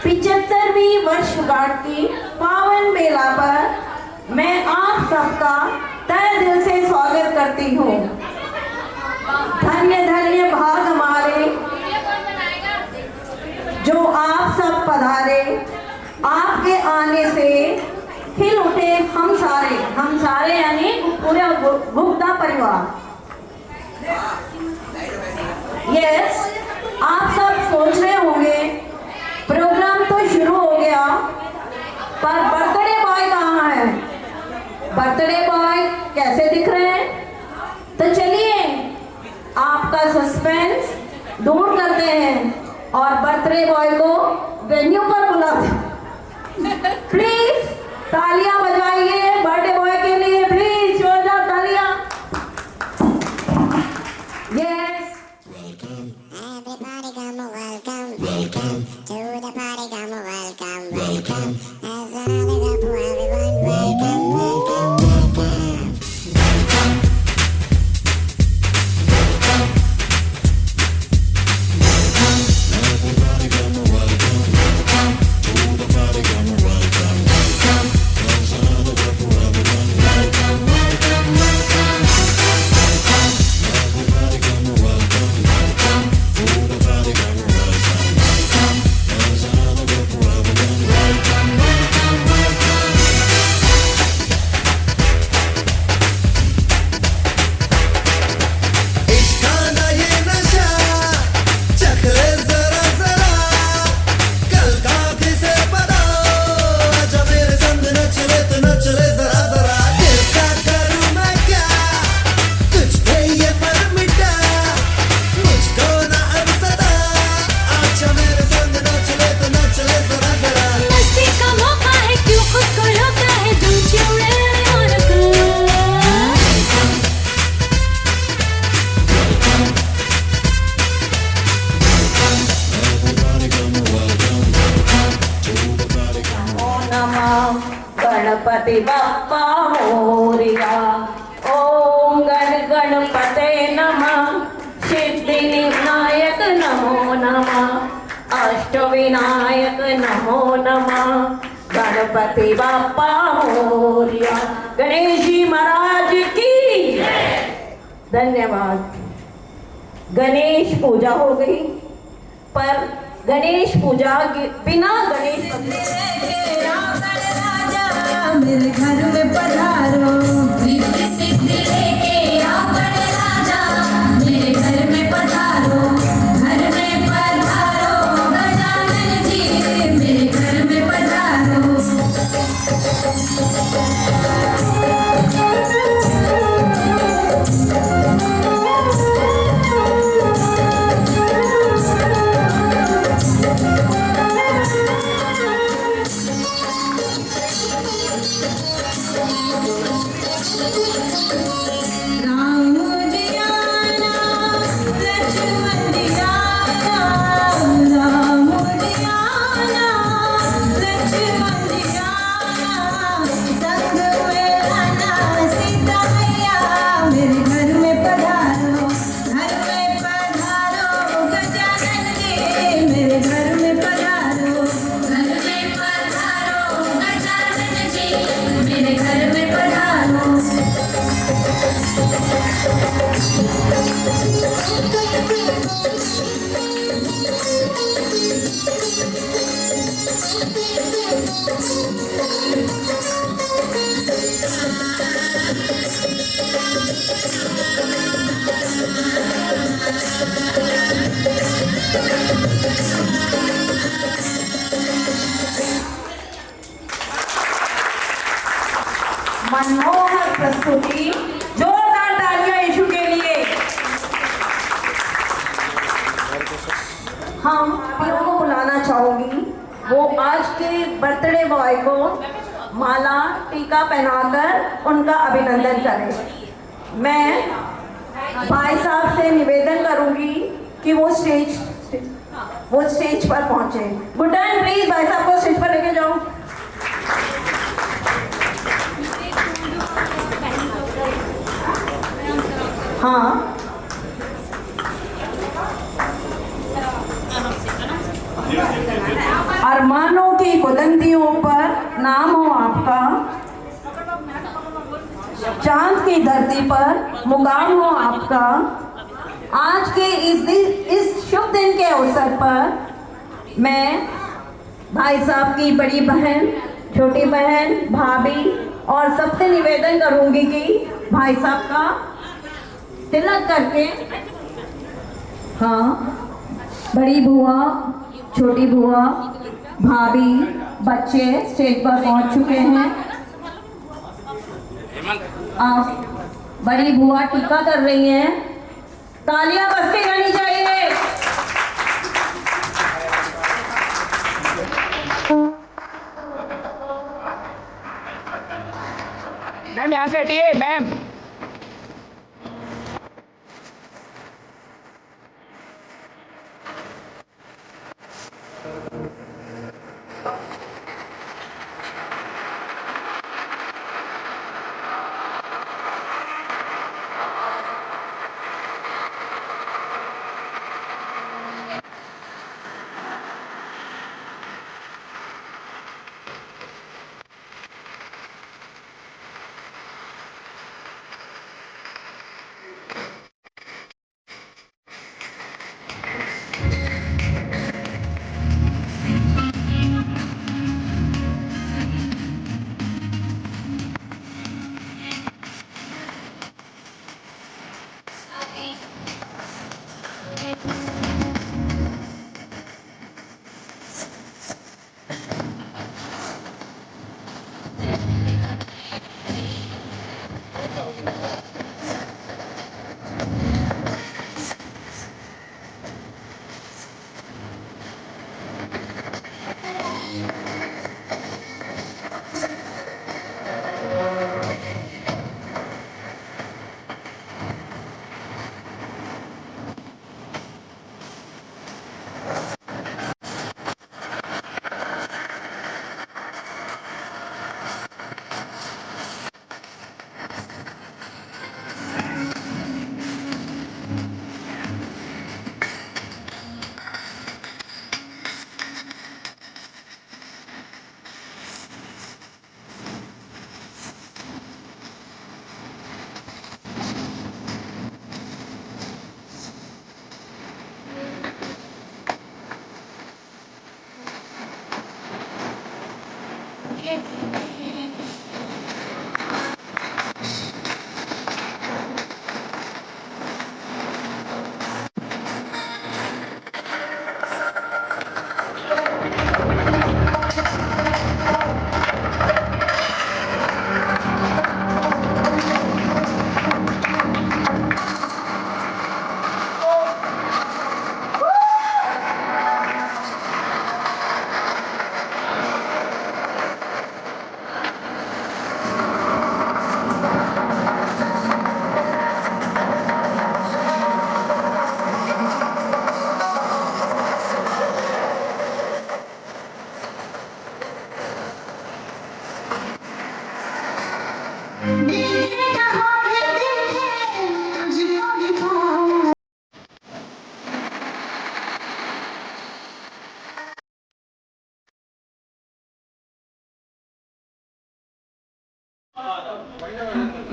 75वीं वर्षगांठ की पावन मेला पर मैं आप सबका तहे दिल से स्वागत करती हूँ। धन्य धन्य भाग हमारे जो आप सब पधारे। आपके आने से खिल उठे हम सारे यानी पूरे गुप्ता परिवार। यस, आप सब सोच रहे होंगे प्रोग्राम तो शुरू हो गया, पर बर्थडे बॉय कहाँ है? बर्थडे बॉय कैसे दिख रहे हैं? तो चलिए आपका सस्पेंस दूर करते हैं और बर्थडे बॉय को वेन्यू पर बुलाते हैं। प्लीज तालियां बजाइए बर्थडे बॉय के लिए, प्लीज जोरदार तालियां। Yes, everybody come welcome to the party, come welcome as another group for everyone, welcome. Ganpati Bappa Morya. ओम गण गणपते नमः, सिद्धि विनायक नमो नमः, अष्टविनायक नमो नमः, गणपति बप्पा मोरिया। गणेश जी महाराज की धन्यवाद। गणेश पूजा हो गई, पर गणेश पूजा के बिना गणेश मेरे घर में पधारो, रिद्धि सिद्धि लेके आओ बड़े राजा। मेरे घर में पधारो, घर में पधारो गजानन जी, मेरे घर में पधारो। मनमोहक प्रस्तुति, जोरदार तालियां यीशु के लिए। हम पीओ को बुलाना चाहूंगी, वो आज के बर्थडे बॉय को माला टीका पहनाकर उनका अभिनंदन करें। मैं भाई साहब से निवेदन करूंगी कि वो स्टेज पर पहुंचे। गुड्डन प्लीज भाई साहब को स्टेज पर लेके जाओ। हाँ अरमानों की बुलंदियों पर नाम हो आपका, चांद की धरती पर मुकाम हो आपका। आज के इस शुभ दिन के अवसर पर मैं भाई साहब की बड़ी बहन, छोटी बहन, भाभी और सबसे निवेदन करूंगी कि भाई साहब का तिलक करके, हाँ, बड़ी बुआ, छोटी बुआ, भाभी, बच्चे स्टेज पर पहुंच चुके हैं। आप बड़ी बुआ टीका कर रही हैं, तालियां बजती रहनी चाहिए। मैम यहाँ से हटिए ma'am.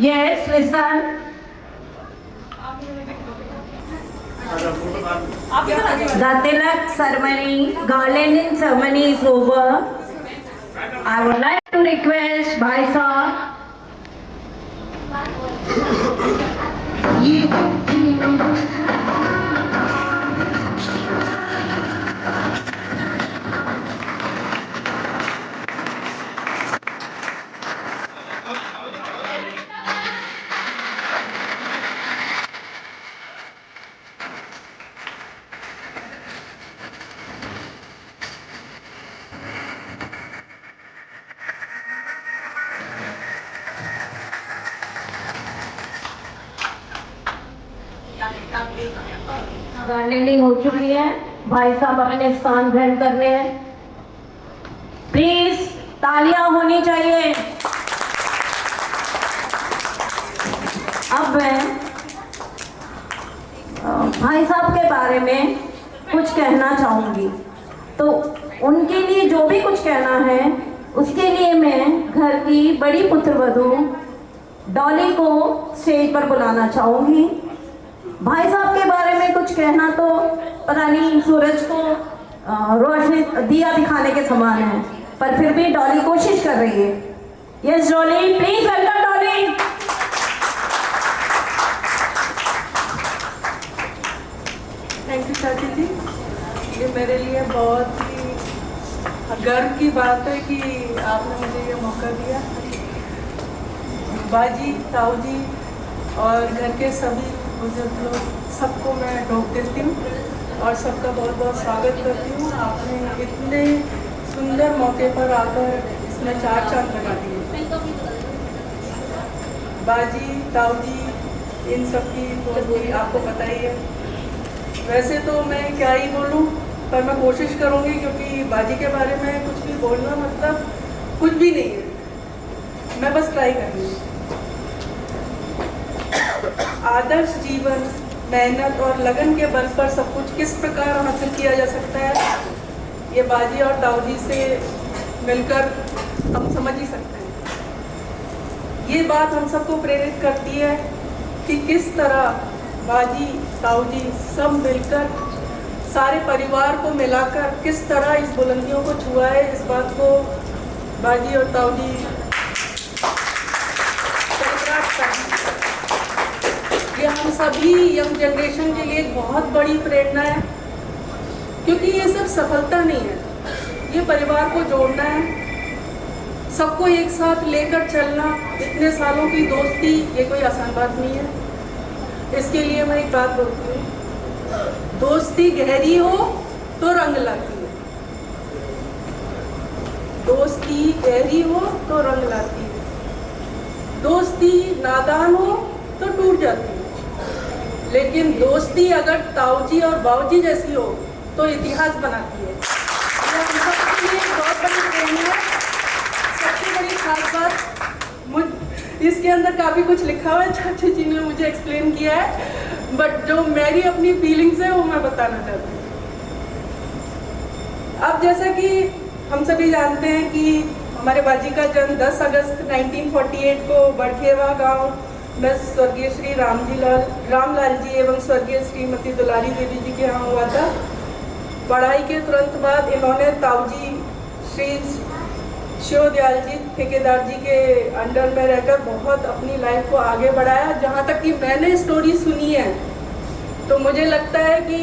Yes, listen. The Tilak ceremony, garlanding ceremony is over. I would like to request Bhai Saab गार्लैंडिंग हो चुकी है, भाई साहब अपने स्थान ग्रहण करने हैं। प्लीज तालियां होनी चाहिए। अब मैं भाई साहब के बारे में कुछ कहना चाहूंगी। तो उनके लिए जो भी कुछ कहना है उसके लिए मैं घर की बड़ी पुत्रवधू डॉली को स्टेज पर बुलाना चाहूँगी। भाई साहब के बारे में कुछ कहना तो पता नहीं, सूरज को रोशनी दिया दिखाने के समान है, पर फिर भी डॉली कोशिश कर रही है। Yes Dolly, please welcome Dolly. Thank you चाची जी। ये मेरे लिए बहुत ही गर्व की बात है कि आपने मुझे ये मौका दिया। बाजी, ताऊ जी और घर के सभी बुजुर्ग लोग सबको मैं ढोक देती हूँ और सबका बहुत बहुत स्वागत करती हूँ। आपने इतने सुंदर मौके पर आकर इसमें 4 चांद लगा दिए। बाजी, ताऊ जी, इन सब की तो आपको पता ही है। वैसे तो मैं क्या ही बोलूं, पर मैं कोशिश करूंगी क्योंकि बाजी के बारे में कुछ भी बोलना मतलब कुछ भी नहीं है। मैं बस ट्राई करूंगी। आदर्श जीवन मेहनत और लगन के बल पर सब कुछ किस प्रकार हासिल किया जा सकता है, ये बाजी और ताऊ जी से मिलकर हम समझ ही सकते हैं। ये बात हम सबको प्रेरित करती है कि किस तरह बाजी, ताऊ जी सब मिलकर सारे परिवार को मिलाकर किस तरह इस बुलंदियों को छुआ है। इस बात को बाजी और ताऊ जी सेलिब्रेट करते हैं। ये हम सभी यंग जनरेशन के लिए एक बहुत बड़ी प्रेरणा है, क्योंकि ये सिर्फ सफलता नहीं है, ये परिवार को जोड़ना है, सबको एक साथ लेकर चलना। इतने सालों की दोस्ती ये कोई आसान बात नहीं है। इसके लिए मैं एक बात बोलती हूँ, दोस्ती गहरी हो तो रंग लाती है, दोस्ती गहरी हो तो रंग लाती है, दोस्ती नादान हो तो टूट जाती है, लेकिन दोस्ती अगर ताऊजी और बाऊजी जैसी हो तो इतिहास बनाती है। ये हम सबके लिए एक बहुत बड़ी प्रेरणा है। सबसे बड़ी खास बात, इसके अंदर काफ़ी कुछ लिखा हुआ है, चाची जी ने मुझे एक्सप्लेन किया है, बट जो मेरी अपनी फीलिंग्स है वो मैं बताना चाहती हूँ। अब जैसा कि हम सभी जानते हैं कि हमारे बाजी का जन्म 10 अगस्त 1948 को बड़खेवा गांव में स्वर्गीय श्री रामलाल जी एवं स्वर्गीय श्रीमती दुलारी देवी जी के यहाँ हुआ था। पढ़ाई के तुरंत बाद इन्होंने ताऊजी श्री शिवदयाल जी ठेकेदार जी के अंडर में रहकर बहुत अपनी लाइफ को आगे बढ़ाया। जहाँ तक कि मैंने स्टोरी सुनी है तो मुझे लगता है कि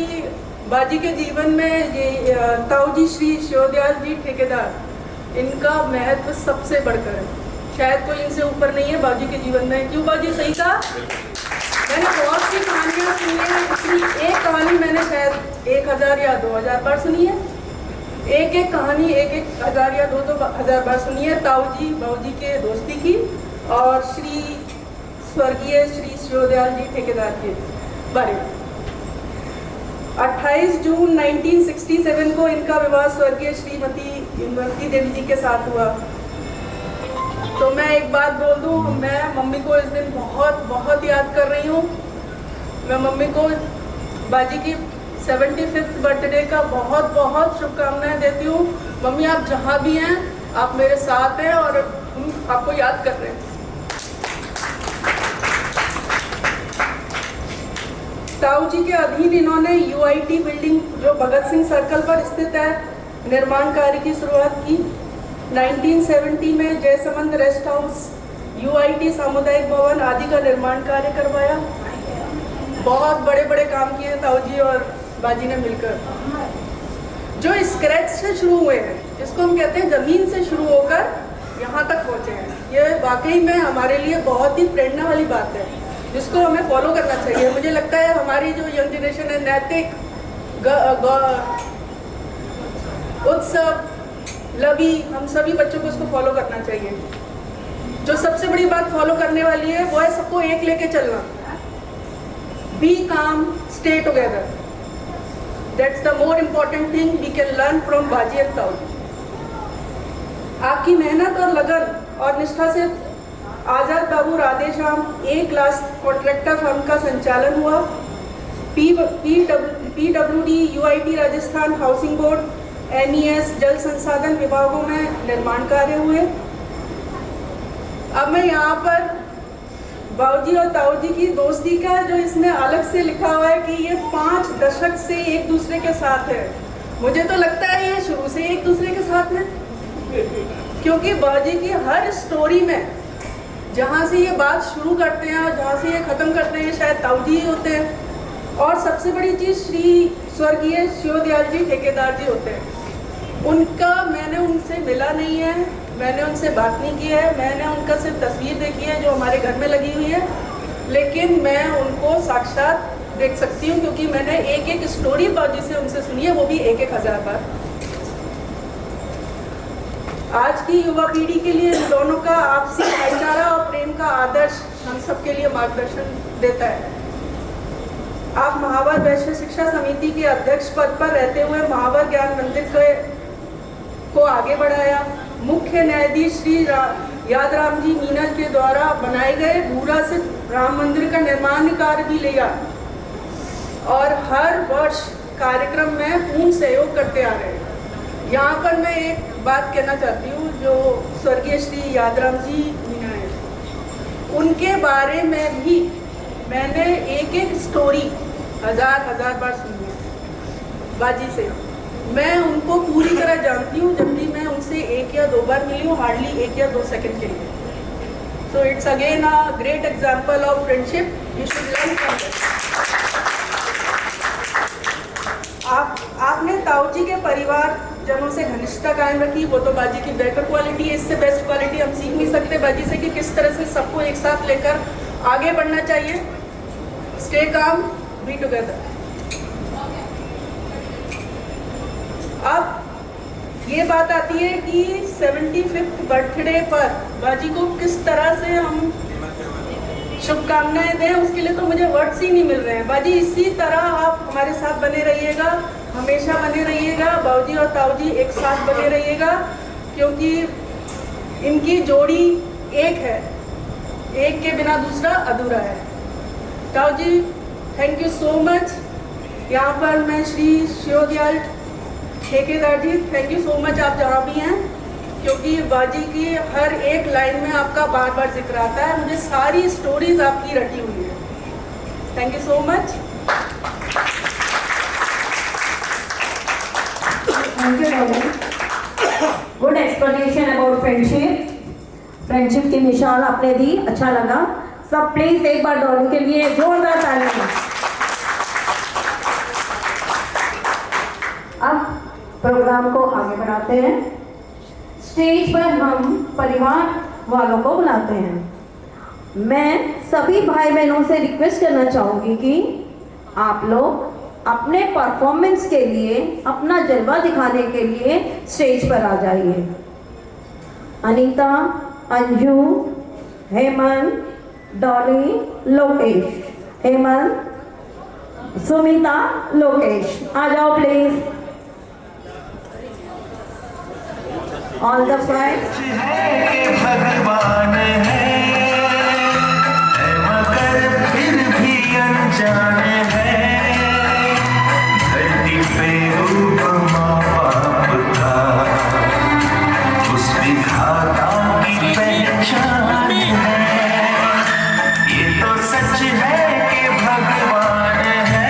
बाजी के जीवन में ये ताऊजी श्री शिवदयाल जी ठेकेदार, इनका महत्व सबसे बढ़कर है। शायद कोई इनसे ऊपर नहीं है बाजी के जीवन में। क्यों बाजी, सही कहा? मैंने बहुत सी कहानियाँ सुनी हैं, इसकी एक कहानी मैंने शायद 1000 या 2000 बार सुनी है। एक कहानी 1000 या 2000 बार सुनी है ताऊजी बाऊजी के दोस्ती की और स्वर्गीय श्री शिवदयाल जी ठेकेदार के बारे में। 28 जून 1967 को इनका विवाह स्वर्गीय श्रीमती इंद्रवती देवी जी के साथ हुआ। तो मैं एक बात बोल दूं, मैं मम्मी को इस दिन बहुत बहुत याद कर रही हूँ। मैं मम्मी को बाजी की 75th बर्थडे का बहुत बहुत शुभकामनाएं देती हूँ। मम्मी, आप जहाँ भी हैं, आप मेरे साथ हैं और हम आपको याद कर रहे हैं। ताऊ जी के अधीन इन्होंने UIT बिल्डिंग, जो भगत सिंह सर्कल पर स्थित है, निर्माण कार्य की शुरुआत की। 1970 में जयसमंद रेस्ट हाउस, UIT सामुदायिक भवन आदि का निर्माण कार्य करवाया। बहुत बड़े बड़े काम किए ताऊ जी और बाजी ने मिलकर, जो स्क्रैच से शुरू हुए हैं, जिसको हम कहते हैं जमीन से शुरू होकर यहाँ तक पहुँचे हैं। ये वाकई में हमारे लिए बहुत ही प्रेरणा वाली बात है, जिसको हमें फॉलो करना चाहिए। मुझे लगता है हमारी जो यंग जनरेशन है, नैतिक उत्सव लवी, हम सभी बच्चों को इसको फॉलो करना चाहिए। जो सबसे बड़ी बात फॉलो करने वाली है वो है सबको एक लेके चलना। Be calm, stay together, that's the more important thing we can learn from Baji and ताऊ। आपकी मेहनत और लगन और निष्ठा से Azad Babu Radheshyam A class contractor firm का संचालन हुआ। PWD UIT Rajasthan housing board NES जल संसाधन विभागों में निर्माण कार्य हुए। अब मैं यहाँ पर बाऊजी और ताऊजी की दोस्ती का जो इसमें अलग से लिखा हुआ है कि ये 5 दशक से एक दूसरे के साथ है, मुझे तो लगता है ये शुरू से एक दूसरे के साथ है, क्योंकि बाऊजी की हर स्टोरी में जहाँ से ये बात शुरू करते हैं और जहाँ से ये ख़त्म करते हैं शायद ताऊजी ही होते हैं। और सबसे बड़ी चीज़ श्री स्वर्गीय शिवदयाल जी ठेकेदार जी होते हैं। उनका मैंने उनसे मिला नहीं है, मैंने उनसे बात नहीं की है, मैंने उनका सिर्फ तस्वीर देखी है जो हमारे घर में लगी हुई है, लेकिन मैं उनको साक्षात देख सकती हूँ क्योंकि मैंने एक एक स्टोरी बाजी से उनसे सुनी है, वो भी 1-1000 बार। आज की युवा पीढ़ी के लिए इन दोनों का आपसी भाईचारा और प्रेम का आदर्श हम सबके लिए मार्गदर्शन देता है। आप महावर वैश्य शिक्षा समिति के अध्यक्ष पद पर रहते हुए महावर ज्ञान मंदिर को आगे बढ़ाया। मुख्य न्यायाधीश श्री यादराम जी मीना के द्वारा बनाए गए भूरा से राम मंदिर का निर्माण कार्य भी लिया और हर वर्ष कार्यक्रम में पूर्ण सहयोग करते आ रहे हैं। यहाँ पर मैं एक बात कहना चाहती हूँ, जो स्वर्गीय श्री यादराम जी मीना है, उनके बारे में भी मैंने एक एक स्टोरी हजार बार सुनी है बाजी से। मैं उनको पूरी तरह जानती हूँ, जब भी मैं उनसे 1 या 2 बार मिली हूँ, हार्डली 1 या 2 सेकंड के लिए। So it's again a great example of friendship, you should learn from this. आपने ताऊजी के परिवार जनों से घनिष्ठता कायम रखी, वो तो बाजी की बेहतर क्वालिटी है। इससे बेस्ट क्वालिटी हम सीख नहीं सकते बाजी से कि किस तरह से सबको एक साथ लेकर आगे बढ़ना चाहिए। Stay calm, be together. अब ये बात आती है कि 75th बर्थडे पर बाजी को किस तरह से हम शुभकामनाएं दें, उसके लिए तो मुझे वर्ड्स ही नहीं मिल रहे हैं। बाजी इसी तरह आप हमारे साथ बने रहिएगा, हमेशा बने रहिएगा। बाऊजी और ताऊजी एक साथ बने रहिएगा, क्योंकि इनकी जोड़ी एक है, एक के बिना दूसरा अधूरा है। ताऊजी थैंक यू सो मच। यहाँ पर मैं श्री शिवदयाल ठेकेदार जी, थैंक यू सो मच, आप जहाँ भी हैं, क्योंकि बाजी की हर एक लाइन में आपका बार बार जिक्र आता है। मुझे सारी स्टोरीज आपकी रटी हुई है। Thank you so much. Thank you Dolly, good explanation about friendship. Friendship की मिसाल आपने दी, अच्छा लगा। सब प्लीज एक बार डॉली के लिए जोरदार तालियां। अब प्रोग्राम को आगे बढ़ाते हैं। स्टेज पर हम परिवार वालों को बुलाते हैं। मैं सभी भाई बहनों से रिक्वेस्ट करना चाहूँगी कि आप लोग अपने परफॉर्मेंस के लिए, अपना जलवा दिखाने के लिए स्टेज पर आ जाइए। अनीता, अंजू, हेमंत, डॉली, लोकेश। हेमंत, सुमिता, लोकेश, आ जाओ प्लीज। All the friends. भगवान है मगर फिर भी अनजान है। धरती पे रूप माँ बाप का, उस विधाता की पहचान है। ये तो सच है कि भगवान है।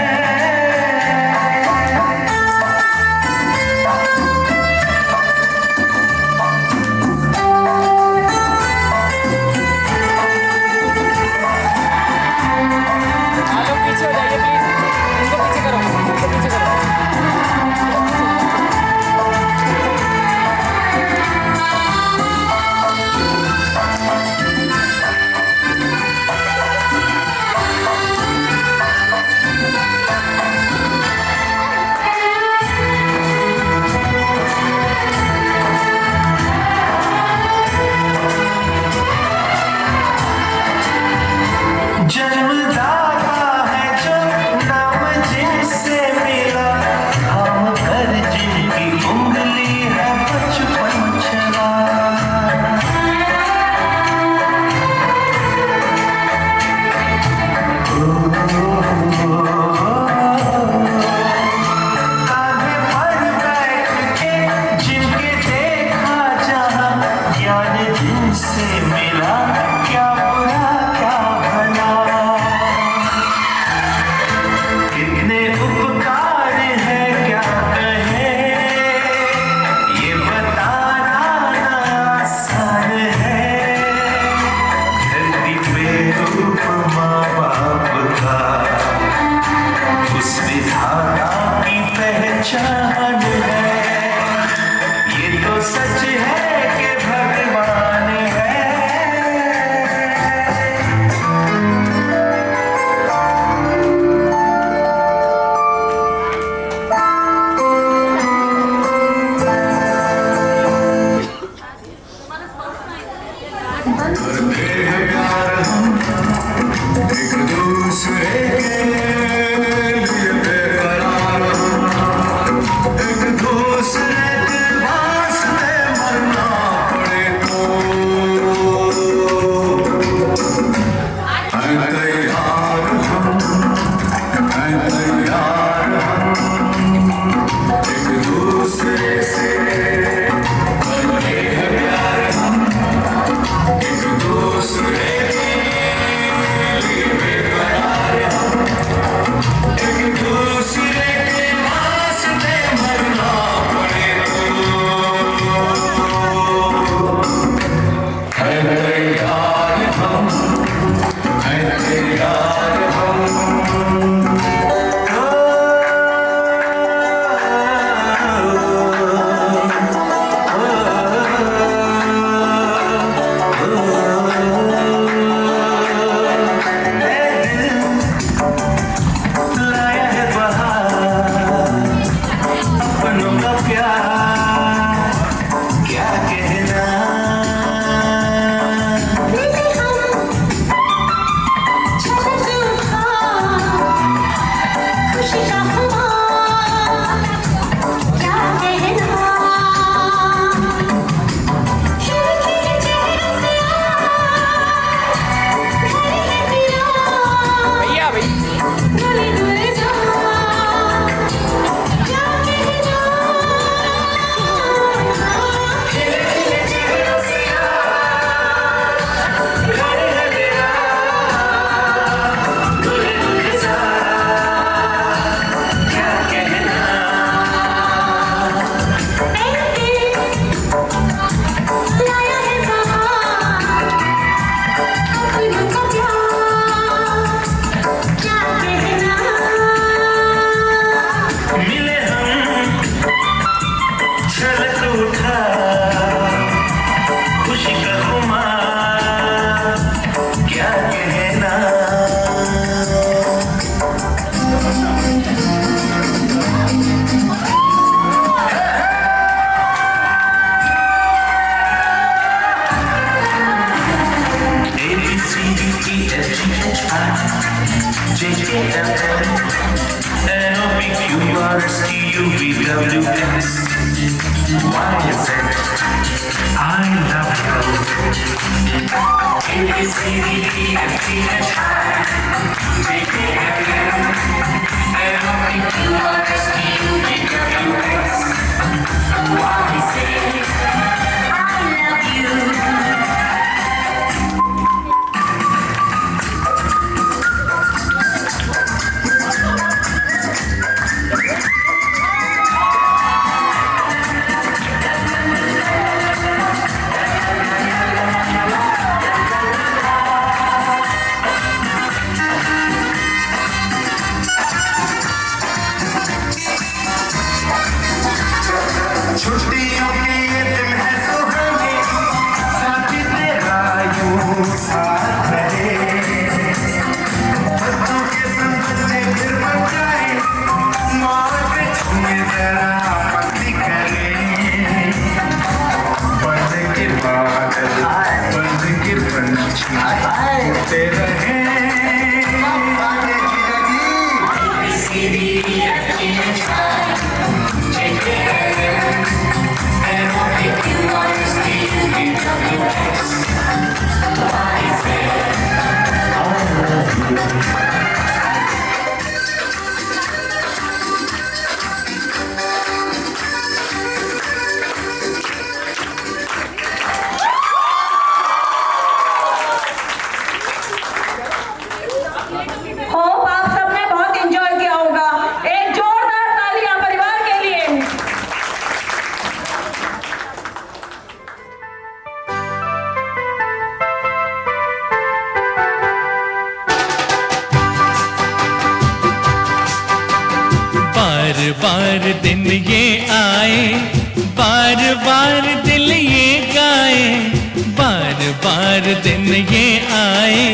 पीछे छुट्टियों के ये दिन है सुहाने, साथी तेरा यूं साथ रहे। बच्चों के संग बच्चे फिर बन जाए, मौत छूए जरा मस्ती करें। बंद के बादल बंद के पंछी उड़ते रहे। होप आप सबने बहुत एंजॉय किया होगा। एक जोरदार तालियां परिवार के लिए। बार बार दिन ये आए, बार बार दिल ये गाए। बार बार दिन ये आए,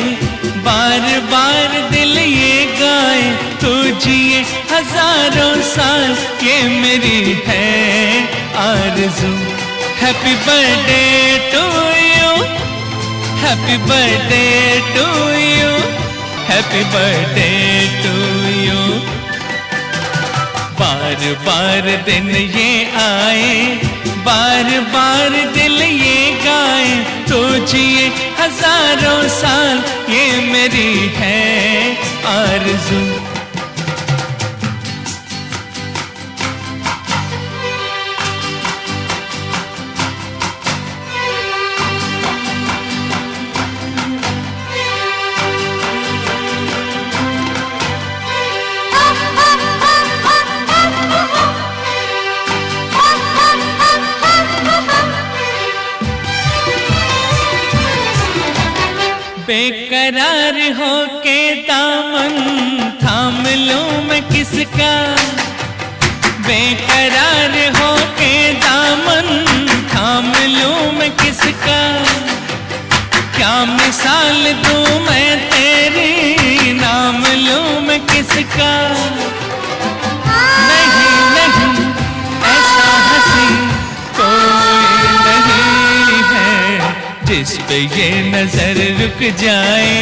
बार बार दिल ये गाए। तू जिए हजारों साल ये मेरी है आरज़ू। Happy birthday to you, happy birthday to you, happy birthday to you. बार बार दिन ये आए, बार बार दिल ये गाए। तो जिए हजारों साल ये मेरी है आरज़ू। बेकरार हो के दामन थाम लूं मैं किसका। बेकरार हो के दामन थाम लूं मैं किसका। क्या मिसाल दूं मैं तेरी, नाम लूं मैं किसका। नहीं नहीं ऐसा हंसी कोई नहीं है जिस पे ये नजर रुक जाए।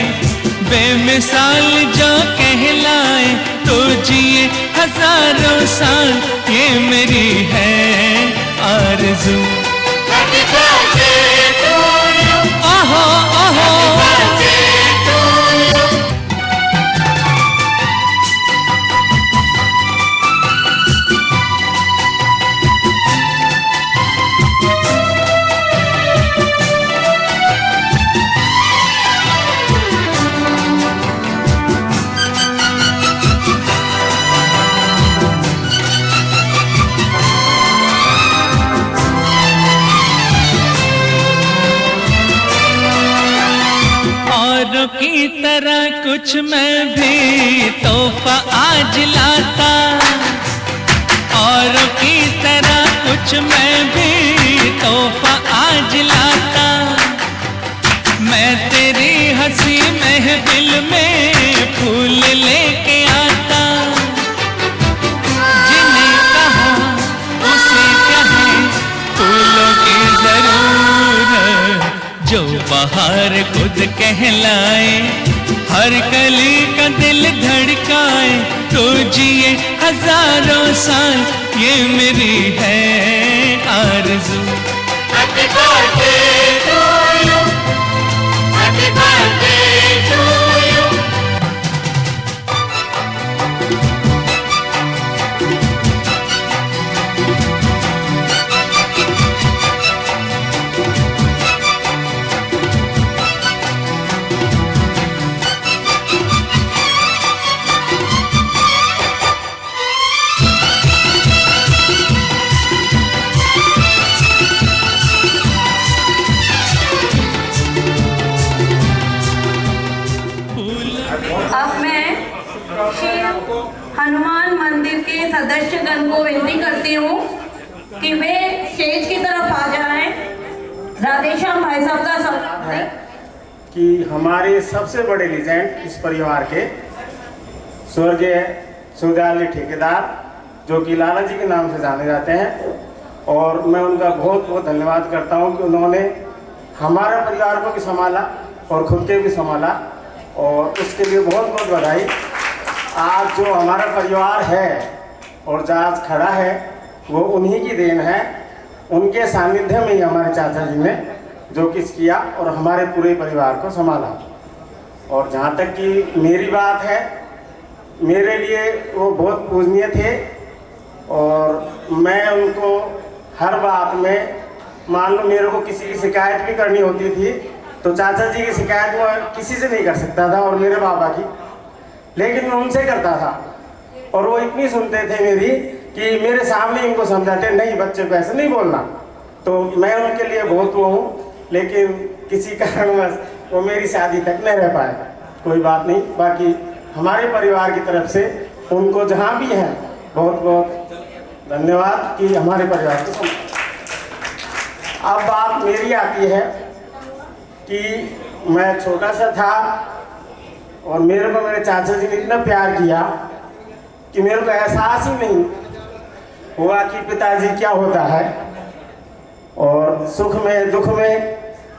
बेमिसाल जो कहलाए, तो जिए हजारों साल ये मेरी है आरज़ू। ओहो ओहो औरों की तरह कुछ मैं भी तोहफा आज लाता। औरों की तरह कुछ मैं भी तोहफा आज लाता। मैं तेरी हंसी महफिल में फूल लेके आता। जिन्हें कहा उसे कहे, फूलों की जरूरत जो बाहर खुद कहलाए। हर कली का दिल धड़काए, तो जिए हजारों साल ये मेरी है आरज़ू। Happy birthday to you, happy birthday. को विनती करती हूँ कि वे स्टेज की तरफ आ जाएं। राधेश्याम भाई साहब का है कि हमारे सबसे बड़े लीजेंड इस परिवार के स्वर्गीय सुधाली ठेकेदार, जो कि लाला जी के नाम से जाने जाते हैं, और मैं उनका बहुत बहुत धन्यवाद करता हूं कि उन्होंने हमारे परिवार को भी संभाला और खुद के भी संभाला, और उसके लिए बहुत बहुत बधाई। आज जो हमारा परिवार है और जहाँ खड़ा है वो उन्हीं की देन है। उनके सानिध्य में ही हमारे चाचा जी ने जो कुछ किया और हमारे पूरे परिवार को संभाला। और जहाँ तक कि मेरी बात है, मेरे लिए वो बहुत पूजनीय थे, और मैं उनको हर बात में, मान लो मेरे को किसी की शिकायत भी करनी होती थी तो चाचा जी की शिकायत मैं किसी से नहीं कर सकता था, और मेरे बाबा की, लेकिन मैं उनसे करता था। और वो इतनी सुनते थे मेरी कि मेरे सामने इनको समझाते, नहीं बच्चे को ऐसे नहीं बोलना। तो मैं उनके लिए बहुत वो हूँ, लेकिन किसी कारणवश वो मेरी शादी तक नहीं रह पाए। कोई बात नहीं, बाकी हमारे परिवार की तरफ से उनको जहाँ भी हैं बहुत बहुत धन्यवाद कि हमारे परिवार को समझा। अब बात मेरी आती है कि मैं छोटा सा था और मेरे को मेरे चाचा जी ने इतना प्यार किया कि मेरे को एहसास ही नहीं हुआ कि पिताजी क्या होता है। और सुख में दुख में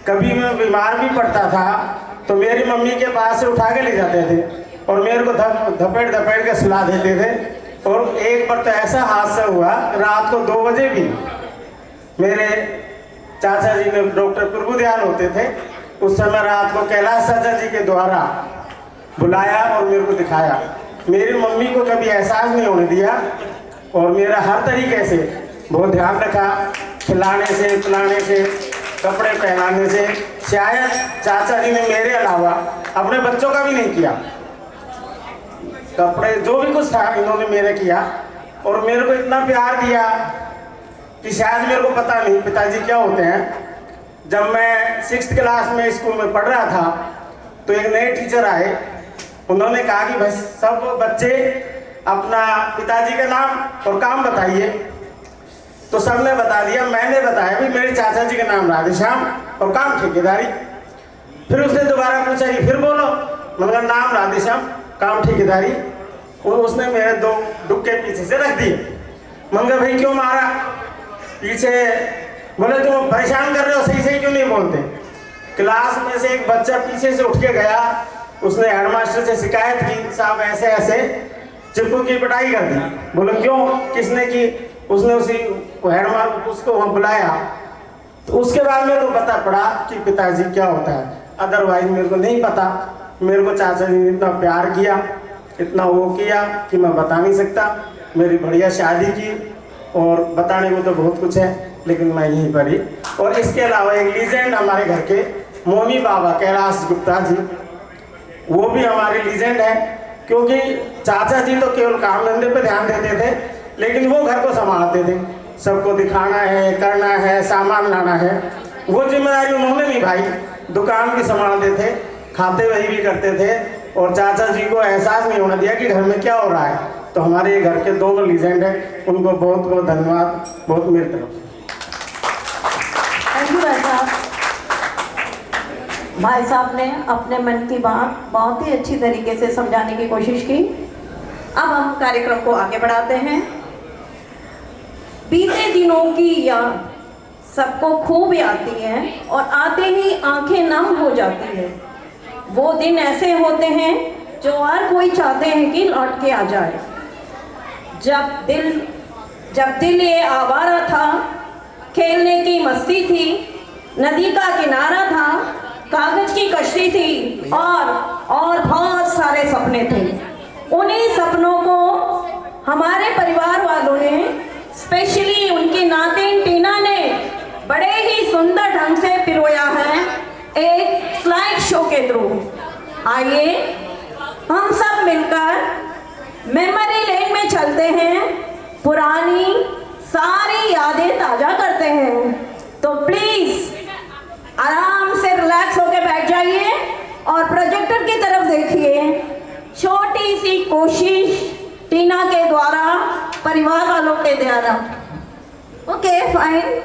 कभी मैं बीमार भी पड़ता था तो मेरी मम्मी के पास से उठा के ले जाते थे और मेरे को धपेट धपेट के सुला देते थे। और एक बार तो ऐसा हादसा हुआ, रात को 2 बजे भी मेरे चाचा जी ने, डॉक्टर प्रभु दयाल होते थे उस समय, रात को कैलाश चाचा जी के द्वारा बुलाया और मेरे को दिखाया। मेरी मम्मी को कभी एहसास नहीं होने दिया और मेरा हर तरीके से बहुत ध्यान रखा, खिलाने से, पिलाने से, कपड़े पहनाने से। शायद चाचा जी ने मेरे अलावा अपने बच्चों का भी नहीं किया। कपड़े जो भी कुछ था इन्होंने मेरे किया, और मेरे को इतना प्यार दिया कि शायद मेरे को पता नहीं पिताजी क्या होते हैं। जब मैं 6th क्लास में स्कूल में पढ़ रहा था तो एक नए टीचर आए, उन्होंने कहा कि भाई सब बच्चे अपना पिताजी का नाम और काम बताइए। तो सबने बता दिया, मैंने बताया भी मेरे चाचा जी का नाम राधेश्याम और काम ठेकेदारी। फिर उसने दोबारा पूछा कि फिर बोलो, मतलब नाम राधेश्याम काम ठेकेदारी। और उसने मेरे 2 डुक्के पीछे से रख दिए। मंगा भाई क्यों मारा पीछे? बोले तुम परेशान कर रहे हो, सही सही क्यों नहीं बोलते? क्लास में से एक बच्चा पीछे से उठ के गया, उसने हेडमास्टर से शिकायत की, साहब ऐसे ऐसे चिप्पू की पिटाई कर दी। बोले क्यों, किसने की? उसने उसी हेडमास्टर उसको वहाँ बुलाया। तो उसके बाद मेरे को पता पड़ा कि पिताजी क्या होता है, अदरवाइज मेरे को नहीं पता। मेरे को चाचा जी ने इतना प्यार किया, इतना वो किया कि मैं बता नहीं सकता। मेरी बढ़िया शादी की, और बताने को तो बहुत कुछ है लेकिन मैं यहीं पर ही। और इसके अलावा एक लीजेंड हमारे घर के मोमी बाबा कैलाश गुप्ता जी, वो भी हमारे लीजेंड है, क्योंकि चाचा जी तो केवल काम धंधे पे ध्यान देते थे, लेकिन वो घर को संभालते थे। सबको दिखाना है, करना है, सामान लाना है, वो जिम्मेदारी उन्होंने निभाई। दुकान भी संभालते थे, खाते वही भी करते थे, और चाचा जी को एहसास नहीं होने दिया कि घर में क्या हो रहा है। तो हमारे घर के दोनों लीजेंड हैं, उनको बहुत बहुत धन्यवाद, बहुत मेरी तरफ से। थैंक यू भाई साहब। भाई साहब ने अपने मन की बात बहुत ही अच्छी तरीके से समझाने की कोशिश की। अब हम कार्यक्रम को आगे बढ़ाते हैं। बीते दिनों की याद सबको खूब आती है और आते ही आंखें नम हो जाती है। वो दिन ऐसे होते हैं जो हर कोई चाहते हैं कि लौट के आ जाए। जब दिल ये आवारा था, खेलने की मस्ती थी, नदी का किनारा था, कागज की कश्ती थी, और बहुत सारे सपने थे। उन्हीं सपनों को हमारे परिवार वालों ने, स्पेशली उनकी नातिन टीना ने बड़े ही सुंदर ढंग से पिरोया है एक स्लाइड शो के थ्रू। आइए हम सब मिलकर मेमोरी लेन में चलते हैं, पुरानी सारी यादें ताजा करते हैं। तो प्लीज आराम से रिलैक्स होकर बैठ जाइए और प्रोजेक्टर की तरफ देखिए। छोटी सी कोशिश टीना के द्वारा परिवार वालों के ओके फाइन।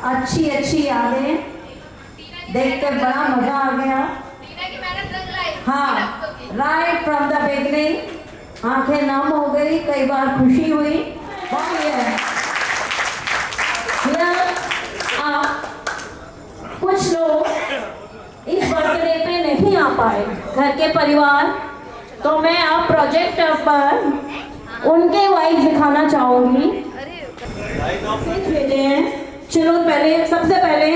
अच्छी अच्छी यादें देख के बड़ा मजा आ गया। हाँ, राइट फ्रॉम द बिगनिंग आंखें नम हो गई, कई बार खुशी हुई। कुछ लोग इस बर्थडे पे नहीं आ पाए, घर के परिवार, तो मैं अब प्रोजेक्टर पर उनके वाइफ दिखाना चाहूंगी। भेजे हैं, चलो पहले सबसे पहले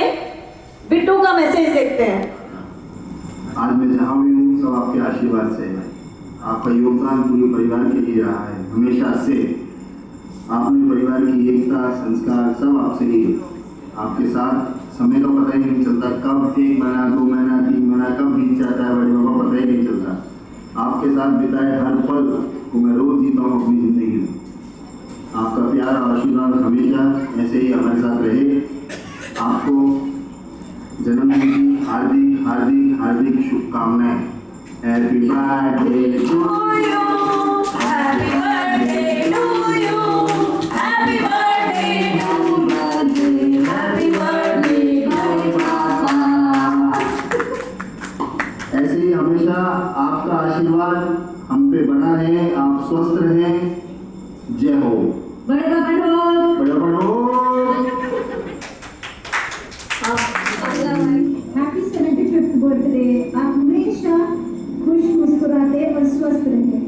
बिट्टू का मैसेज देखते हैं। आज मैं जहाँ भी हूँ सब आपके आशीर्वाद से है। आपका योगदान पूरे परिवार के लिए रहा है हमेशा से। आपने परिवार की एकता, संस्कार सब आपसे ही। आपके साथ समय का पता ही नहीं चलता, कब 1 महीना 2 महीना 3 महीना कब बीत जाता है बड़े बाबा, पता ही नहीं चलता। आपके साथ बिताए हर पल को मैं रोज जीता हूँ अपनी जिंदगी में। आपका प्यार और आशीर्वाद हमेशा ऐसे ही हमारे साथ रहे। आपको जन्मदिन की हार्दिक हार्दिक हार्दिक शुभकामनाएं। Happy birthday to you, happy birthday to you, happy birthday to you, happy birthday पापा। ऐसे ही हमेशा आपका आशीर्वाद हम पे बना रहे। आप स्वस्थ रहें। जय हो। बड़े बढ़ो, बड़ा बढ़ो। Happy 75th birthday. आप हमेशा खुश, मुस्कुराते और स्वस्थ रहें।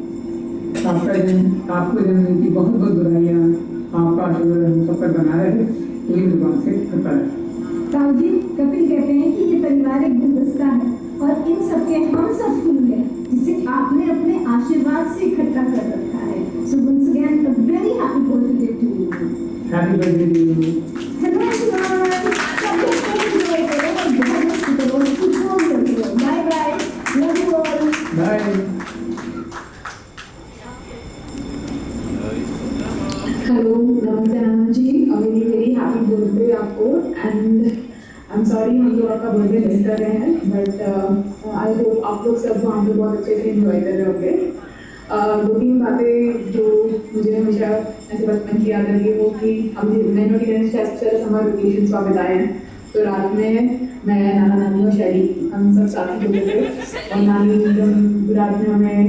आपको जन्मदिन की बहुत बहुत बधाइयाँ। आपका आशीर्वाद हम सब पर बना रहे, यही भगवान से कृपा है। ताऊ जी, कपिल कहते हैं कि ये परिवार एक गुलदस्ता है और इन सबके हम सब फूल हैं जिसे आपने अपने आशीर्वाद से इकट्ठा कर रखा है। So once again, a very happy birthday to you. Happy birthday to you. Hello everyone. सब लोग को enjoy करो और बहुत मस्ती करो, खुश रहो। Bye bye. Love you all. Bye. Hello, नमस्ते नाना जी। वेरी वेरी हैप्पी बर्थडे आपको। एंड आई एम सॉरी हम लोग आपका बर्थडे मिस कर रहे हैं, बट आई होप आप लोग सब वहाँ पे बहुत अच्छे से एंजॉय कर रहे होंगे। 2-3 बातें जो मुझे हमेशा ऐसे बचपन की याद रही है वो कि हम समर वेकेशन वहाँ बिताए हैं। तो रात में मैं, नाना नानी और शैली हम सब साथ ही होते थे और नानी जब रात में हमें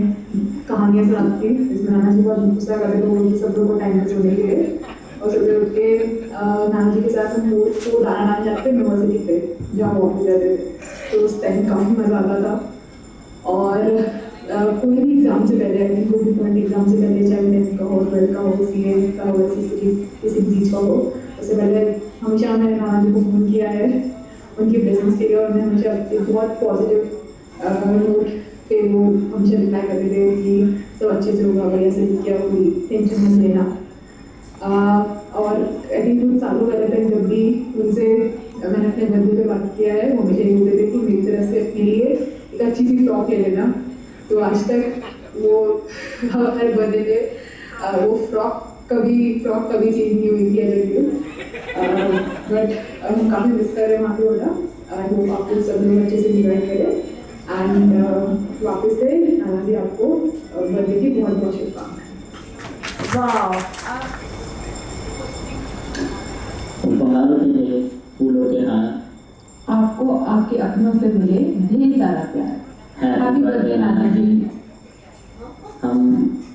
कहानियाँ सुनाती थी जिसमें नाना जी बहुत गुस्सा करते तो सब लोगों को टाइम से सोने के लिए। और सुबह उठ के नाना जी के साथ हम रोज को दाना डाल जाते यूनिवर्सिटी पे जहाँ वॉक पे जाते थे। तो उस टाइम काफ़ी मज़ा आता था। और कोई भी एग्ज़ाम से पहले, कोई भी पॉइंट एग्ज़ाम से पहले, चाहे नेट का हो, 12 का हो, CA का हो, किसी चीज़ का हो, उससे पहले हमेशा मैंने नाना जी को फ़ोन किया है उनकी प्रेजेंस के लिए, और उन्हें हमेशा एक बहुत पॉजिटिव नोट पे वो हमेशा रिप्लाई करते थे कि सब अच्छे से होगा, बढ़िया से किया, कोई टेंशन मत लेना। और आई थिंक कुछ सालों पहले तक जब भी उनसे मैंने अपने बर्थडे पे बात किया है, वो हमेशा ये बोलते थे कि मेरी तरफ से अपने लिए एक अच्छी सी फ्रॉक ले लेना। तो आज तक वो हर बर्थडे पे वो फ्रॉक कभी चेंज नहीं हुई थी एज अ बट हम काफ़ी मिस कर रहे हैं वहाँ पे होना। आई होप आप लोग सब लोग अच्छे से इंजॉय करें, एंड वापस से नाना जी आपको बर्थडे की बहुत बहुत शुभकामनाएं। वाह, उपहारों के लिए फूलों के हार, आपको आपके अपनों से मिले ढेर सारा प्यार। हैप्पी बर्थडे नाना जी। हम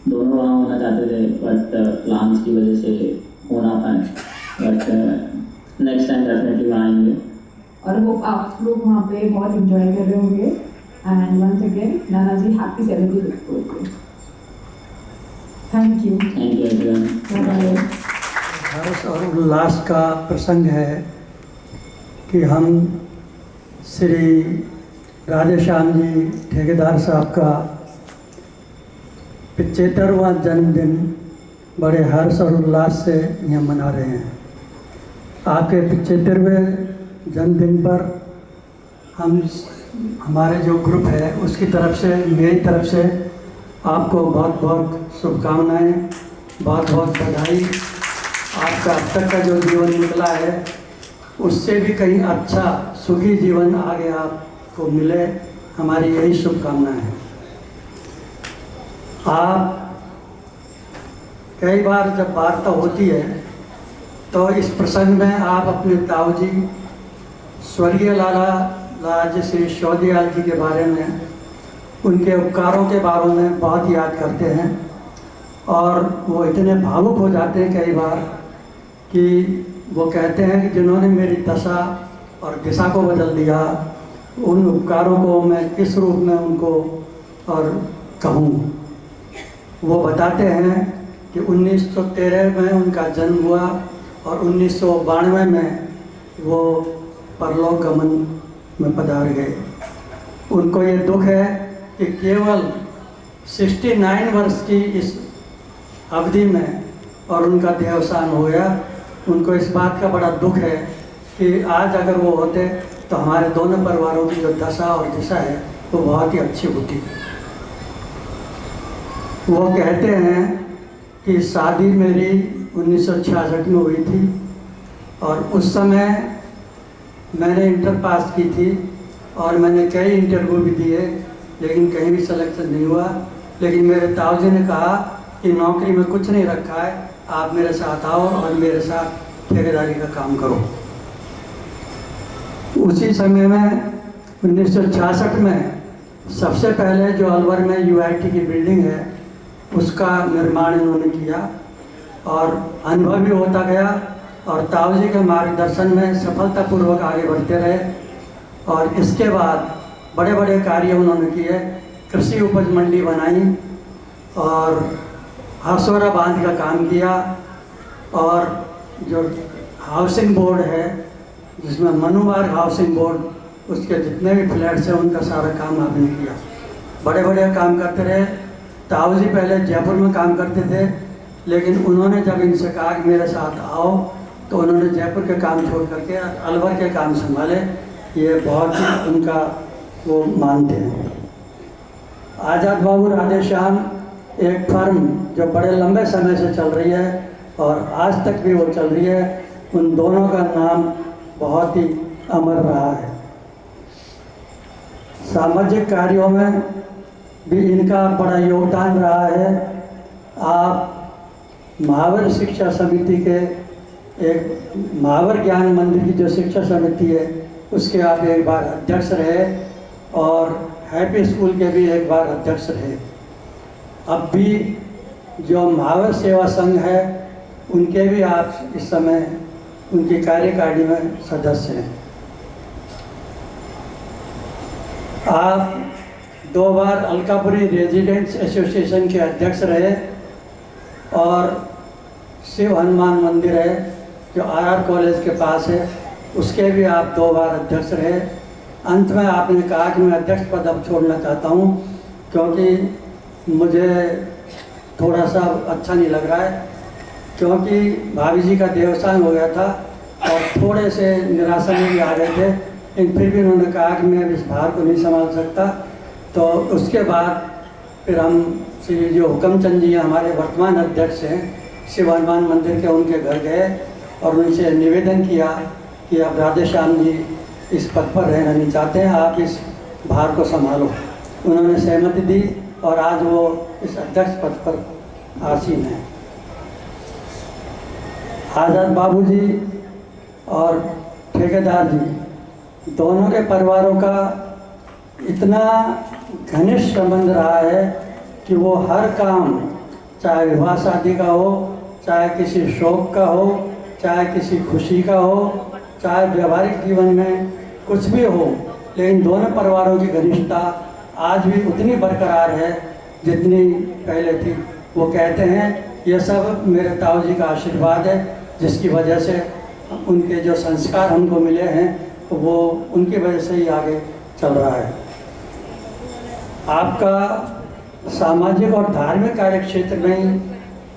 दोनों वहाँ होना चाहते थे बट प्लान्स की वजह से हो ना पाए, बट नेक्स्ट टाइम डेफिनेटली वहाँ आएंगे। और वो आप लोग वहाँ पे बहुत एंजॉय कर रहे होंगे। एंड वंस अगेन नाना जी happy 75th birthday. Thank you everyone. Bye. हर्ष और उल्लास का प्रसंग है कि हम श्री राधेश्याम जी ठेकेदार साहब का 75वां जन्मदिन बड़े हर्ष और उल्लास से यहाँ मना रहे हैं। आपके 75वें जन्मदिन पर हमारे जो ग्रुप है उसकी तरफ से, मेरी तरफ से आपको बहुत बहुत शुभकामनाएं, बहुत बहुत बधाई। आपका अब तक का जो जीवन निकला है उससे भी कहीं अच्छा सुखी जीवन आगे आपको मिले, हमारी यही शुभकामनाएं हैं। आप कई बार जब वार्ता होती है तो इस प्रसंग में आप अपने ताऊ जी स्वर्गीय लाला श्री शौदयाल जी के बारे में, उनके उपकारों के बारे में बहुत याद करते हैं, और वो इतने भावुक हो जाते हैं कई बार कि वो कहते हैं कि जिन्होंने मेरी दशा और दिशा को बदल दिया, उन उपकारों को मैं किस रूप में उनको और कहूँ। वो बताते हैं कि 1913 में उनका जन्म हुआ और 1992 में वो परलोक गमन में पधार गए। उनको ये दुख है कि केवल 69 वर्ष की इस अवधि में और उनका देहावसान हो गया। उनको इस बात का बड़ा दुख है कि आज अगर वो होते तो हमारे दोनों परिवारों की जो दशा और दिशा है वो बहुत ही अच्छी होती। वो कहते हैं कि शादी मेरी 1966 में हुई थी और उस समय मैंने इंटर पास की थी और मैंने कई इंटरव्यू भी दिए, लेकिन कहीं भी सिलेक्शन नहीं हुआ। लेकिन मेरे ताऊ जी ने कहा कि नौकरी में कुछ नहीं रखा है, आप मेरे साथ आओ और मेरे साथ ठेकेदारी का काम करो। उसी समय में 1966 में सबसे पहले जो अलवर में UIT की बिल्डिंग है उसका निर्माण इन्होंने किया और अनुभव भी होता गया और ताऊ जी के मार्गदर्शन में सफलतापूर्वक आगे बढ़ते रहे। और इसके बाद बड़े बड़े कार्य उन्होंने किए, कृषि उपज मंडी बनाई और हरसोरा बांध का काम किया, और जो हाउसिंग बोर्ड है जिसमें मनुमार्ग हाउसिंग बोर्ड, उसके जितने भी फ्लैट्स हैं उनका सारा काम आपने किया। बड़े बड़े काम करते रहे। ताऊ जी पहले जयपुर में काम करते थे, लेकिन उन्होंने जब इनसे कहा कि मेरे साथ आओ तो उन्होंने जयपुर के काम छोड़ करके अलवर के काम संभाले। ये बहुत ही उनका वो मानते हैं। आज़ाद बाबू राधेश्याम एक फर्म जो बड़े लंबे समय से चल रही है और आज तक भी वो चल रही है, उन दोनों का नाम बहुत ही अमर रहा है। सामाजिक कार्यों में भी इनका बड़ा योगदान रहा है। आप महावर शिक्षा समिति के एक महावर ज्ञान मंदिर की जो शिक्षा समिति है उसके आप एक बार अध्यक्ष रहे और हैप्पी स्कूल के भी एक बार अध्यक्ष रहे। अब भी जो महावर सेवा संघ है उनके भी आप इस समय उनकी कार्यकारिणी में सदस्य हैं। आप 2 बार अलकापुरी रेजिडेंट्स एसोसिएशन के अध्यक्ष रहे और शिव हनुमान मंदिर है जो RR कॉलेज के पास है, उसके भी आप 2 बार अध्यक्ष रहे। अंत में आपने कहा कि मैं अध्यक्ष पद अब छोड़ना चाहता हूँ, क्योंकि मुझे थोड़ा सा अच्छा नहीं लग रहा है, क्योंकि भाभी जी का देवसान हो गया था और थोड़े से निराशा में भी आ गए थे। लेकिन फिर भी उन्होंने कहा कि मैं इस भार को नहीं संभाल सकता। तो उसके बाद फिर हम श्री जो हुक्मचंद जी हमारे वर्तमान अध्यक्ष हैं शिव हनुमान मंदिर के, उनके घर गए और उनसे निवेदन किया कि अब राधे श्याम जी इस पद पर रहना नहीं चाहते हैं, आप इस भार को संभालो। उन्होंने सहमति दी और आज वो इस अध्यक्ष पद पर आसीन हैं। आज़ाद बाबूजी और ठेकेदार जी दोनों के परिवारों का इतना घनिष्ठ संबंध रहा है कि वो हर काम, चाहे विवाह शादी का हो, चाहे किसी शौक का हो, चाहे किसी खुशी का हो, चाहे व्यवहारिक जीवन में कुछ भी हो, लेकिन दोनों परिवारों की घनिष्ठता आज भी उतनी बरकरार है जितनी पहले थी। वो कहते हैं ये सब मेरे ताऊ जी का आशीर्वाद है, जिसकी वजह से उनके जो संस्कार हमको मिले हैं वो उनकी वजह से ही आगे चल रहा है। आपका सामाजिक और धार्मिक कार्य क्षेत्र में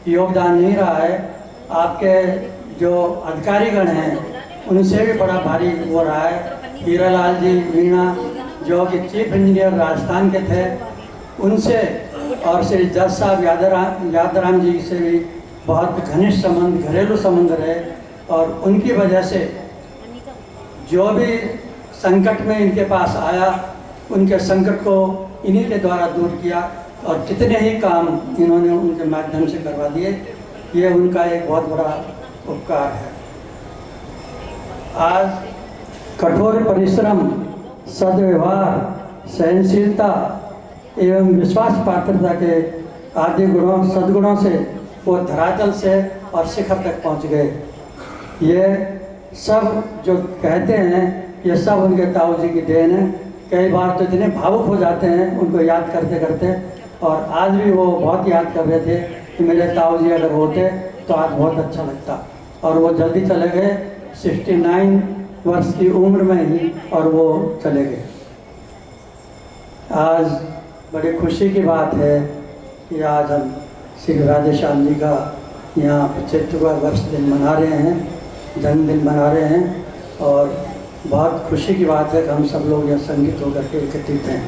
योगदान नहीं रहा है। आपके जो अधिकारीगण हैं उनसे भी बड़ा भारी हो रहा है। हीरालाल जी मीणा जो कि चीफ इंजीनियर राजस्थान के थे, उनसे और श्री जज साहब यादराम जी से भी बहुत घनिष्ठ संबंध, घरेलू संबंध रहे और उनकी वजह से जो भी संकट में इनके पास आया उनके संकट को इन्हीं के द्वारा दूर किया और कितने ही काम इन्होंने उनके माध्यम से करवा दिए। ये उनका एक बहुत बड़ा उपकार है। आज कठोर परिश्रम, सद्व्यवहार, सहनशीलता एवं विश्वास पात्रता के आदि गुणों, सद्गुणों से वो धरातल से और शिखर तक पहुंच गए। ये सब जो कहते हैं ये सब उनके ताऊ जी की देन है। कई बार तो इतने भावुक हो जाते हैं उनको याद करते करते, और आज भी वो बहुत याद कर रहे थे कि मेरे ताऊ जी अगर होते तो आज बहुत अच्छा लगता। और वो जल्दी चले गए 69 वर्ष की उम्र में ही, और वो चले गए। आज बड़ी खुशी की बात है कि आज हम श्री राधे श्याम जी का यहाँ 75वां वर्ष दिन मना रहे हैं, जन्मदिन मना रहे हैं, और बहुत खुशी की बात है कि हम सब लोग यहाँ संगीत होकर के एकत्रित हैं।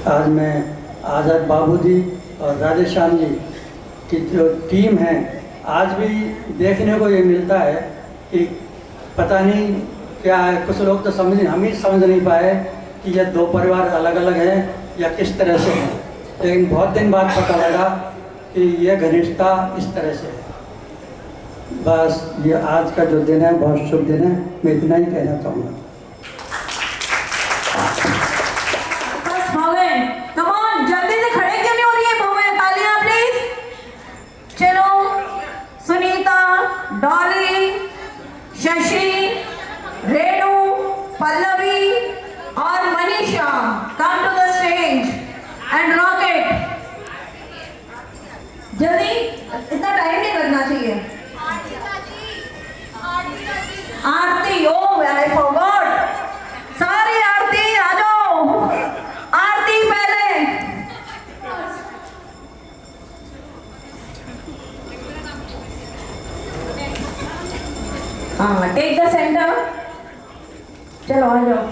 आज मैं आज़ाद बाबूजी और राधे श्याम जी की जो टीम है, आज भी देखने को ये मिलता है कि पता नहीं क्या है, कुछ लोग तो हम ही समझ नहीं पाए कि ये 2 परिवार अलग अलग हैं या किस तरह से हैं, लेकिन बहुत दिन बाद पता लगा कि ये घनिष्ठता इस तरह से है। बस ये आज का जो दिन है बहुत शुभ दिन है, मैं इतना ही कहना चाहूँगा। Come on, जल्दी से खड़े क्यों नहीं हो रही है बहुएं? तालियां प्लीज। चलो, सुनीता, डॉली, शशि, रेणु, पल्लवी और Manisha come to the stage and rock it। जल्दी, इतना टाइम नहीं लगना चाहिए। आरती, oh I forgot, सारी आरती आ जाओ, आरती पहले। हाँ, टेक द सेंटर। चलो आ जाओ।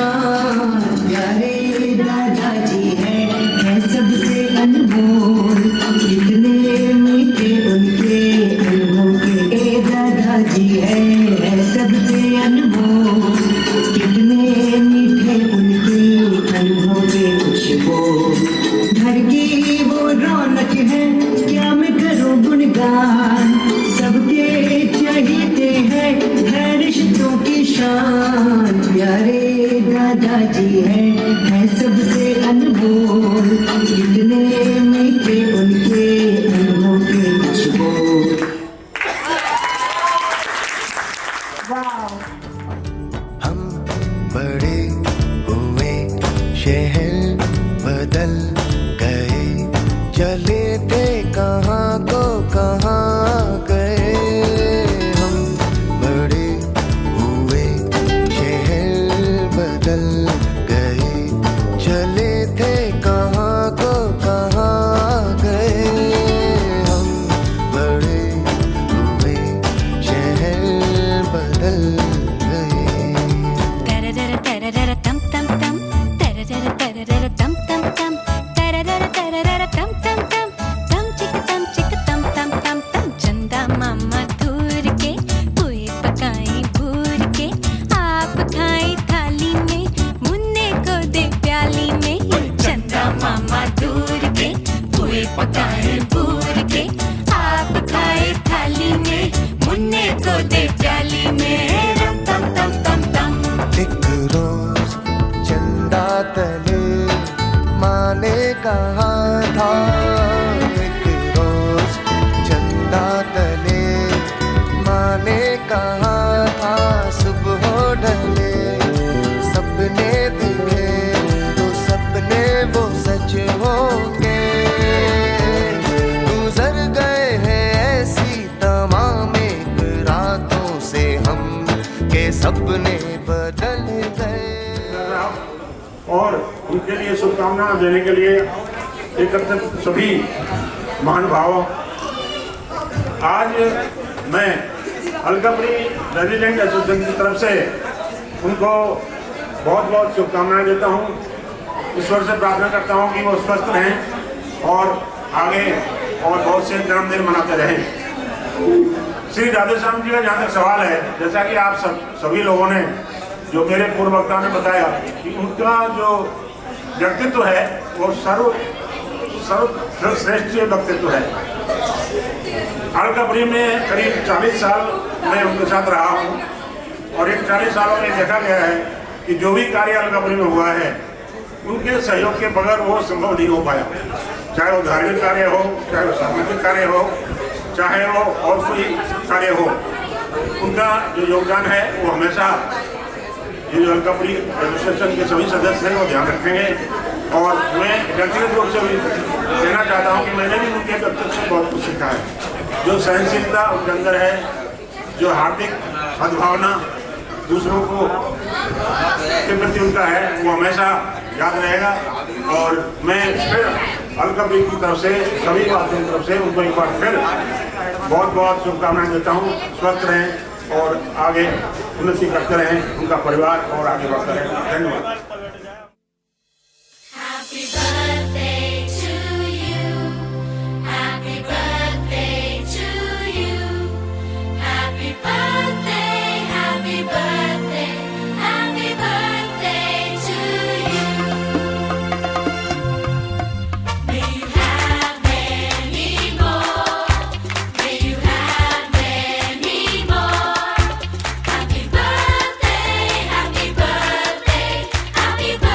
शान प्यारे दादाजी है सबसे अनमोल कितने मीठे उनके अनुभव के दादाजी है सबसे अनमोल कितने मीठे उनके अनुभव के खुशबू घर की वो रौनक है क्या मैं करूं गुणगान सबके चाहते हैं रिश्तों की शान प्यारे दादाजी है सबसे अनमोल कितने मीठे उनके अनुभव के खुशबू। हम बड़े हुए शहर बदल गए चले थे कहाँ को कहाँ गए हम बड़े हुए शहर बदल गए चले थे कहाँ को कहाँ गए हम बड़े हुए शहर बदल गए। तम तम तम तम तम तम तम तम तम तम चिक तम तम तम तम चंदा मामा दूर के पुए पकाई भूर के आप खाई थाली में मुन्ने को दे प्याली में चंदा मामा दूर के पुए पकाई भूर के आप खाई थाली में मुन्ने को दे प्याली में रम तम तम तम तम। एक रोज चंदा तले माने कहा था एक रोज चंदा तले माने कहा था सुबह ढले सपने दिखे तो सपने वो सच होंगे गुजर गए हैं ऐसी तमाम एक रातों से हम के सपने बदल गए। और उनके लिए शुभकामनाएं देने के लिए एकत्रित सभी महानुभाव आज मैं अलकापुरी रेजिडेंट एसोसिएशन की तरफ से उनको बहुत बहुत शुभकामनाएं देता हूं। ईश्वर से प्रार्थना करता हूं कि वो स्वस्थ रहें और आगे और बहुत से जन्मदिन मनाते रहें। श्री राधेश्याम जी का जहाँ तक सवाल है, जैसा कि आप सभी लोगों ने जो मेरे पूर्व वक्ता ने बताया कि उनका जो व्यक्तित्व है वो सर्वश्रेष्ठ व्यक्तित्व है। अलकापुरी में करीब 40 साल मैं उनके साथ रहा हूँ और इन 40 सालों में देखा गया है कि जो भी कार्य अलकापुरी में हुआ है उनके सहयोग के बगैर वो संभव नहीं हो पाया, चाहे वो धार्मिक कार्य हो, चाहे वो सामाजिक कार्य हो, चाहे वो और कोई कार्य हो। उनका जो योगदान है वो हमेशा ये जो अलकापुरी एसोसिएशन के सभी सदस्य हैं वो ध्यान रखेंगे। और मैं व्यक्तिगत रूप से भी कहना चाहता हूँ कि मैंने भी उनके व्यक्तित्व से बहुत कुछ सीखा है। जो सहनशीलता उनके अंदर है, जो हार्दिक सद्भावना दूसरों को के प्रति उनका है, वो हमेशा याद रहेगा। और मैं फिर अलकापुरी की तरफ से सभी वासियों की तरफ से उनको एक बार फिर बहुत बहुत शुभकामनाएं देता हूँ। स्वस्थ रहें और आगे उन्नति करते रहें, उनका परिवार और आगे बढ़ता रहे। धन्यवाद। Happy birthday to you. Happy birthday to you. Happy birthday, happy birthday, happy birthday to you. May you have many more. May you have many more. Happy birthday, happy birthday, happy birthday.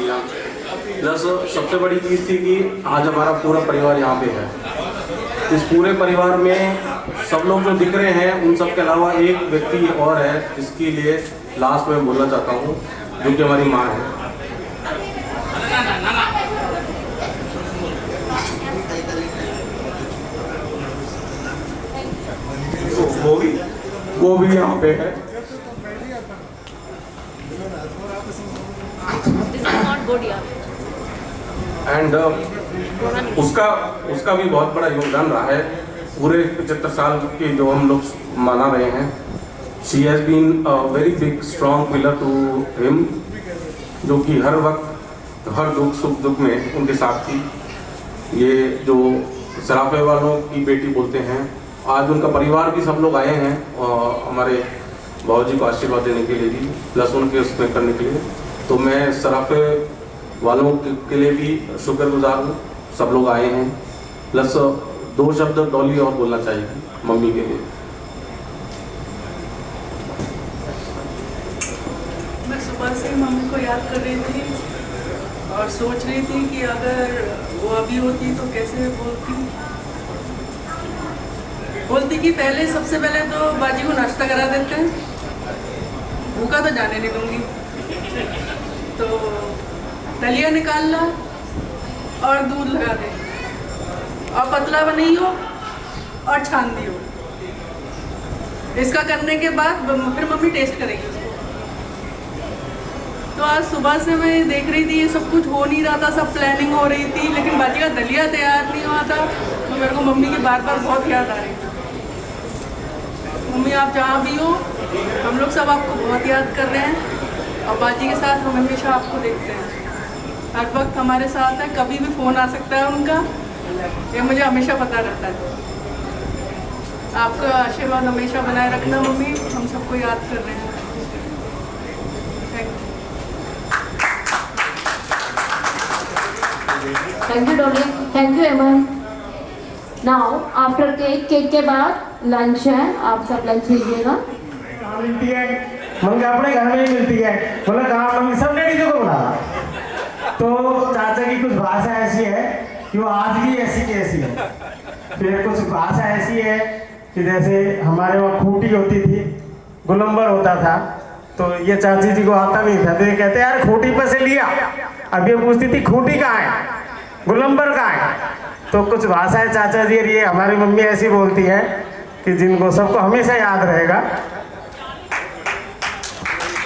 यहाँ plus सबसे बड़ी चीज़ थी कि आज हमारा पूरा परिवार यहाँ पे है। इस पूरे परिवार में सब लोग जो दिख रहे हैं उन सब के अलावा एक व्यक्ति और है जिसके लिए लास्ट में बोलना चाहता हूँ, जो कि हमारी माँ है। वो भी यहाँ पे है। एंड उसका भी बहुत बड़ा योगदान रहा है पूरे 75 साल के जो हम लोग मना रहे हैं। She has been a very big strong pillar to him, जो कि हर वक्त हर दुख सुख दुख में उनके साथ थी। ये जो सराफे वालों की बेटी बोलते हैं, आज उनका परिवार भी सब लोग आए हैं हमारे बाबूजी को आशीर्वाद देने के लिए भी, प्लस उनके उसमें करने के लिए। तो मैं सराफे वालों के लिए भी शुक्रगुजार हूँ, सब लोग आए हैं। प्लस 2 शब्द डॉली और बोलना चाहिए मम्मी के लिए। मैं सुबह से मम्मी को याद कर रही थी और सोच रही थी कि अगर वो अभी होती तो कैसे बोलती कि पहले सबसे पहले तो बाजी को नाश्ता करा देते हैं, भूखा तो जाने नहीं दूंगी, तो दलिया निकाल ला और दूध लगा दे और पतला बनी हो और छान दी हो। इसका करने के बाद फिर मम्मी टेस्ट करेगी उसको। तो आज सुबह से मैं देख रही थी ये सब कुछ हो नहीं रहा था, सब प्लानिंग हो रही थी, लेकिन बाजी का दलिया तैयार नहीं हुआ था। तो मेरे को मम्मी की बार बार बहुत याद आ रही थी। मम्मी आप जहाँ भी हो, हम लोग सब आपको बहुत याद कर रहे हैं और बाजी के साथ हम हमेशा आपको देखते हैं, हर वक्त हमारे साथ है। कभी भी फ़ोन आ सकता है उनका, ये मुझे हमेशा पता रहता है। आपका आशीर्वाद हमेशा बनाए रखना मम्मी, हम सबको याद कर रहे हैं। Thank you Dolly, thank you एमन। नाउ आफ्टर केक के बाद लंच है, आप सब लंच लीजिएगा। मिलती है मम्मी अपने घर में ही मिलती है, बोला कहाँ मम्मी, सब लेडीजों को बोला। तो चाचा की कुछ भाषा ऐसी है कि वो आज भी ऐसी की ऐसी है। फिर कुछ भाषा ऐसी है कि जैसे हमारे वहाँ खूंटी होती थी, गोलंबर होता था, तो ये चाची जी को आता नहीं था, तो ये कहते यार खूंटी पर से लिया। अब ये पूछती थी खूंटी कहाँ है, गोलंबर कहाँ है। तो कुछ भाषा है चाचा जी, ये हमारी मम्मी ऐसी बोलती है कि जिनको सबको हमेशा याद रहेगा।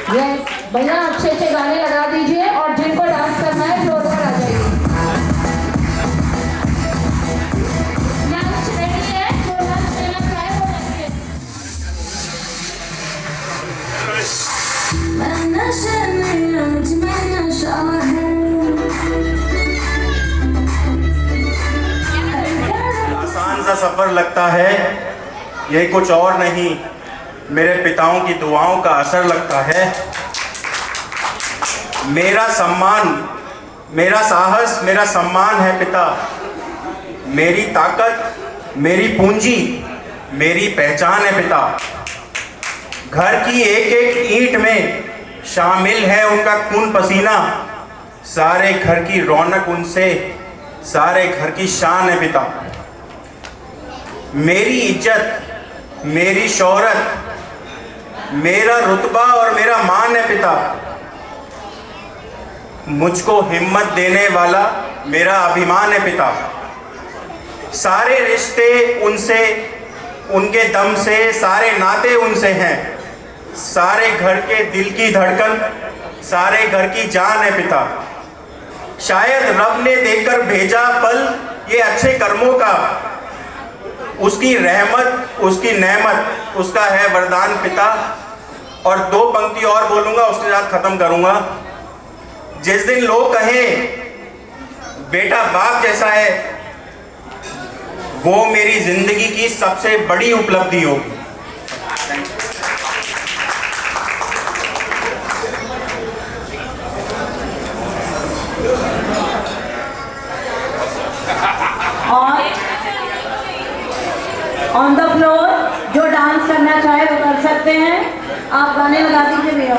यस भैया, अच्छे अच्छे गाने लगा दीजिए और जिनको डांस करना है जोर पर आ जाइए। लंच रेडी है, जो लंच लेना चाहे वो लंच आसान सा सफर लगता है, ये कुछ और नहीं, मेरे पिताओं की दुआओं का असर लगता है। मेरा सम्मान, मेरा साहस, मेरा सम्मान है पिता। मेरी ताकत, मेरी पूंजी, मेरी पहचान है पिता। घर की एक एक ईंट में शामिल है उनका खून पसीना। सारे घर की रौनक उनसे, सारे घर की शान है पिता। मेरी इज्जत, मेरी शोहरत, मेरा रुतबा और मेरा मान है पिता। मुझको हिम्मत देने वाला मेरा अभिमान है पिता। सारे रिश्ते उनसे, उनके दम से, सारे नाते उनसे हैं। सारे घर के दिल की धड़कन, सारे घर की जान है पिता। शायद रब ने देकर भेजा फल ये अच्छे कर्मों का, उसकी रहमत, उसकी नेमत, उसका है वरदान पिता। और 2 पंक्ति और बोलूँगा, उसके साथ ख़त्म करूँगा। जिस दिन लोग कहें बेटा बाप जैसा है, वो मेरी ज़िंदगी की सबसे बड़ी उपलब्धि होगी। ऑन द फ्लोर जो डांस करना चाहे वो कर सकते हैं। आप गाने लगा दीजिए भैया।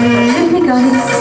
Let me go.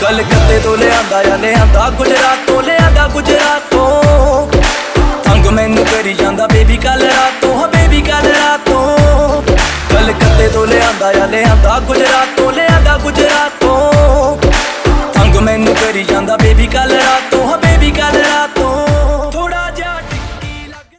कलकत्ते तो लियांदा गुजरातों लियांदा गुजरातों तंग मैनू करी जांदा बेबी कल रातों बेबी कल रातों कलकत्ते तो लियांदा गुजरातों